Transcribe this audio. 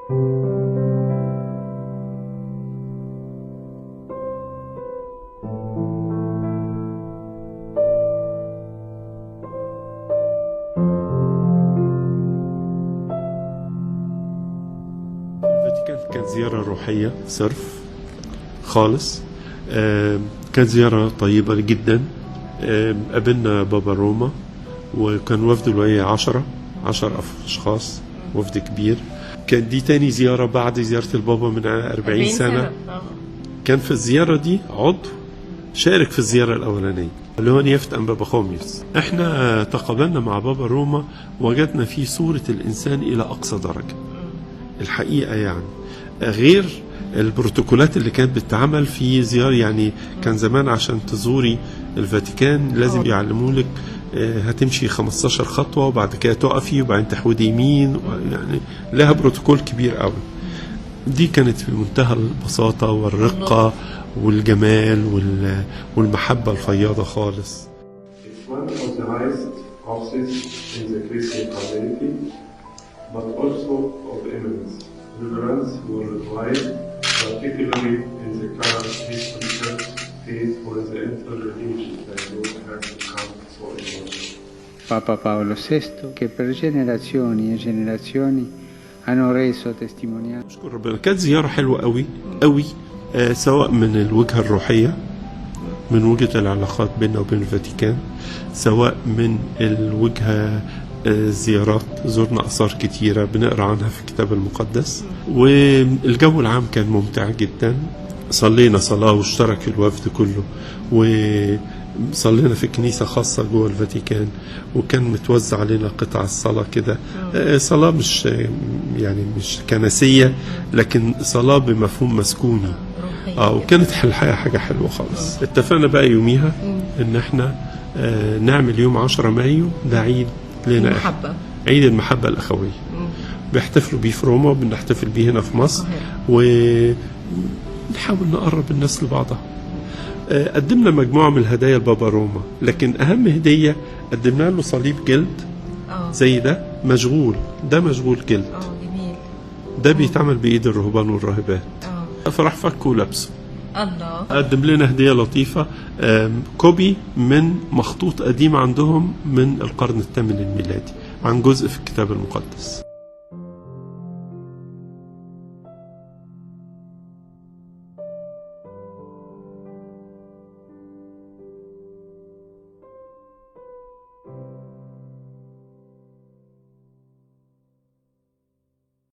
كانت زيارة روحية صرف خالص. كانت زيارة طيبة جدا. قابلنا بابا روما وكان وفد الولاية 10 أشخاص، وفد كبير. كانت دي تاني زيارة بعد زيارة البابا من 40 سنة. كان في الزيارة دي عضو شارك في الزيارة الأولانية اللي هو نيافة أنبا بخوميوس. احنا تقابلنا مع بابا روما، وجدنا فيه صورة الإنسان إلى أقصى درجة الحقيقة، يعني غير البروتوكولات اللي كانت بتتعمل في زيارة. يعني كان زمان عشان تزوري الفاتيكان لازم يعلمولك هتمشي 15 خطوة وبعد كده تقفي وبعدين تحودي يمين، يعني لها بروتوكول كبير قوي. دي كانت في منتهى البساطة والرقة والجمال والمحبة الفياضة خالص. but also of eminence. Reverence were required, particularly in the current historical phase where the interreligious dialogue has become so important. Papa Paolo VI, che per generazioni e generazioni hanno reso testimonianza. أشكر ربنا. كانت زيارة حلوة قوي قوي، سواء من الوجهة الروحية، من وجهة العلاقات بيننا وبين الفاتيكان، سواء من الوجهة زيارات، زرنا آثار كتيرة بنقرأ عنها في الكتاب المقدس، والجو العام كان ممتع جدا. صلينا صلاة واشترك الوفد كله، وصلينا في كنيسة خاصة جوه الفاتيكان، وكان متوزع علينا قطع الصلاة كده. صلاة مش يعني مش كنسية، لكن صلاة بمفهوم مسكوني. وكانت الحقيقة حاجة حلوة خالص. اتفقنا بقى يوميها ان احنا نعمل يوم 10 مايو ده عيد لنا، المحبة. عيد المحبة الأخوية. بيحتفلوا بيه في روما وبنحتفل بيه هنا في مصر، ونحاول نقرب الناس لبعضها. قدمنا مجموعة من الهدايا لبابا روما، لكن أهم هدية قدمنا له صليب جلد زي ده مشغول، ده مشغول جلد. جميل. ده بيتعمل بإيد الرهبان والراهبات. فراح فكه ولبسه. الله. قدم لنا هدية لطيفة، كوبي من مخطوط قديم عندهم من القرن الثامن الميلادي عن جزء في الكتاب المقدس.